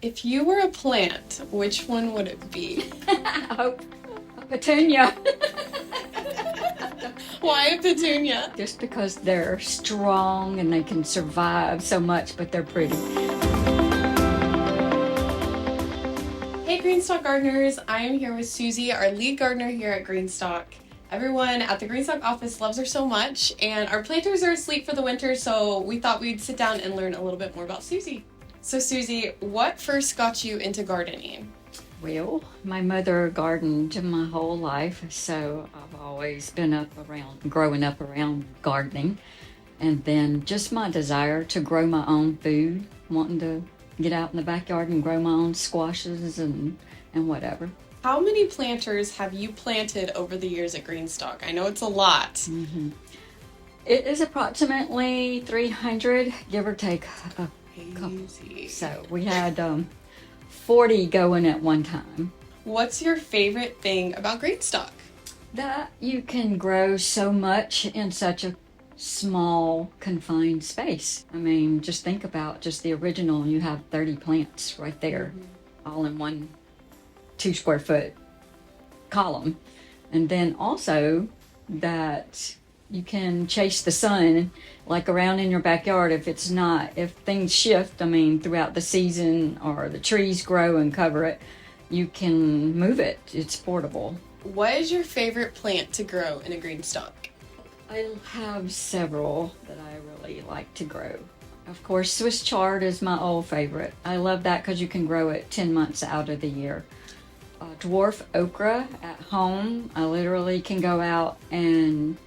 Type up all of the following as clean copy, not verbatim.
If you were a plant, which one would it be? Oh, a petunia. Why a petunia? Just because they're strong and they can survive so much, but they're pretty. Hey GreenStalk gardeners, I am here with Susie, our lead gardener here at GreenStalk. Everyone at the GreenStalk office loves her so much, and our planters are asleep for the winter, so we thought we'd sit down and learn a little bit more about Susie. So Susie, what first got you into gardening? Well, my mother gardened my whole life, so I've always been growing up around gardening. And then just my desire to grow my own food, wanting to get out in the backyard and grow my own squashes and whatever. How many planters have you planted over the years at GreenStalk? I know it's a lot. Mm-hmm. It is approximately 300, give or take a couple. So we had 40 going at one time. What's your favorite thing about GreenStalk? That you can grow so much in such a small confined space. I mean, just think about just the original. You have 30 plants right there, all in one 2 square foot column. And then also that you can chase the sun like around in your backyard if things shift, I mean, throughout the season, or the trees grow and cover it, you can move it. It's portable. What is your favorite plant to grow in a GreenStalk? I have several that I really like to grow. Of course, Swiss chard is my old favorite. I love that because you can grow it 10 months out of the year. Dwarf okra at home, I literally can go out and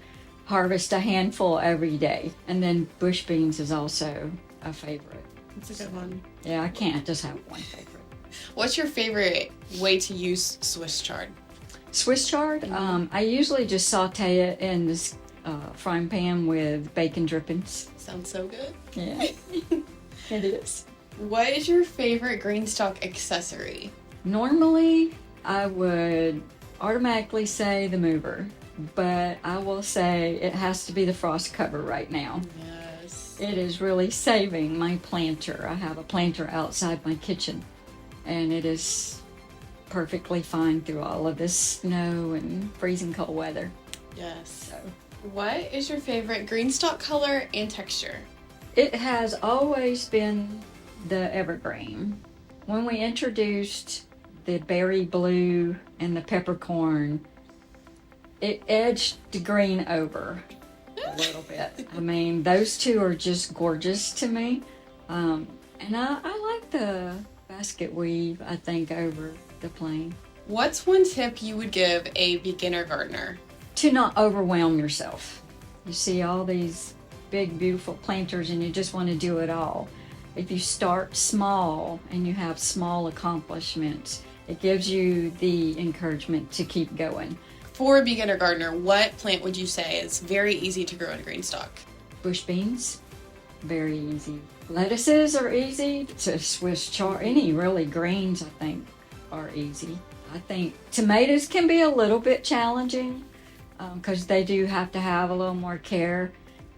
harvest a handful every day. And then bush beans is also a favorite. That's a good one. Yeah, I can't just have one favorite. What's your favorite way to use Swiss chard? Swiss chard? I usually just saute it in this frying pan with bacon drippings. Sounds so good. Yeah, it is. What is your favorite GreenStalk accessory? Normally, I would automatically say the mover, but I will say it has to be the frost cover right now. Yes. It is really saving my planter. I have a planter outside my kitchen, and it is perfectly fine through all of this snow and freezing cold weather. Yes. So, what is your favorite GreenStalk color and texture? it has always been the evergreen. When we introduced the berry blue and the peppercorn, it edged the green over a little bit. I mean, those two are just gorgeous to me. And I like the basket weave, I think, over the plain. What's one tip you would give a beginner gardener? To not overwhelm yourself. You see all these big, beautiful planters and you just want to do it all. If you start small and you have small accomplishments, it gives you the encouragement to keep going. For a beginner gardener, what plant would you say is very easy to grow in a GreenStalk? Bush beans, very easy. Lettuces are easy. To Swiss chard, any really greens, I think, are easy. I think tomatoes can be a little bit challenging because they do have to have a little more care,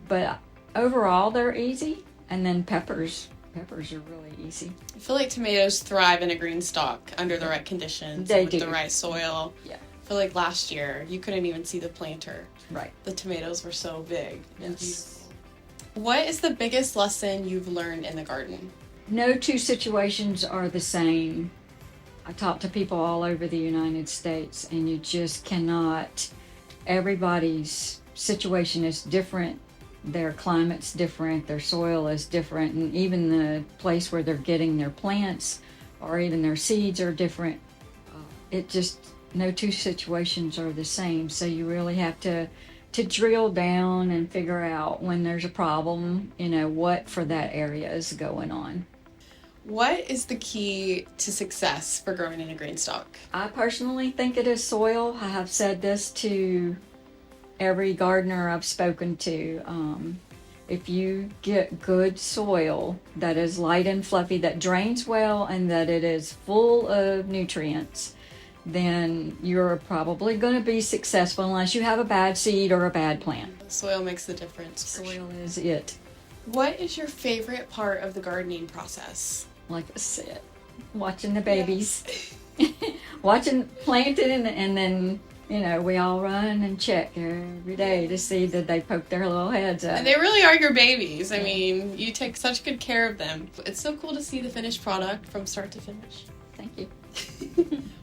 but overall they're easy. And then peppers are really easy. I feel like tomatoes thrive in a GreenStalk under the right conditions, They with do. the right soil. Yeah. I feel like last year you couldn't even see the planter. Right. The tomatoes were so big and Yes. beautiful. What is the biggest lesson you've learned in the garden? No two situations are the same. I talk to people all over the United States, and you just cannot. Everybody's situation is different. Their climate's different, their soil is different, and even the place where they're getting their plants or even their seeds are different. No two situations are the same, so you really have to drill down and figure out when there's a problem, what for that area is going on. What is the key to success for growing in a GreenStalk? I personally think it is soil. I have said this to every gardener I've spoken to. If you get good soil that is light and fluffy, that drains well, and that it is full of nutrients, then you're probably going to be successful unless you have a bad seed or a bad plant. Soil makes the difference. For sure. Soil is it. What is your favorite part of the gardening process? Like I said, watching the babies, watching planting, and then we all run and check every day to see that they poke their little heads up. And they really are your babies. I mean, you take such good care of them. It's so cool to see the finished product from start to finish. Thank you.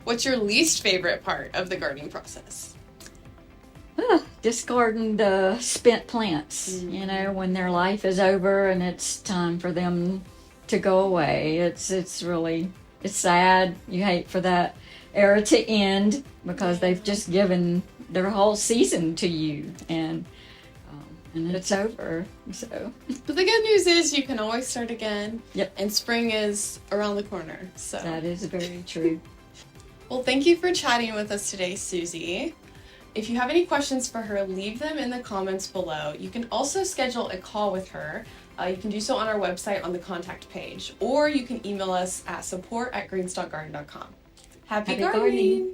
What's your least favorite part of the gardening process? Discarding the spent plants, when their life is over and it's time for them to go away. It's really sad. You hate for that era to end because they've just given their whole season to you, and it's over. So, but the good news is you can always start again. Yep. And spring is around the corner. So that is very true. Well, thank you for chatting with us today, Susie. If you have any questions for her, leave them in the comments below. You can also schedule a call with her. You can do so on our website on the contact page, or you can email us at support@greenstalkgarden.com. Happy gardening!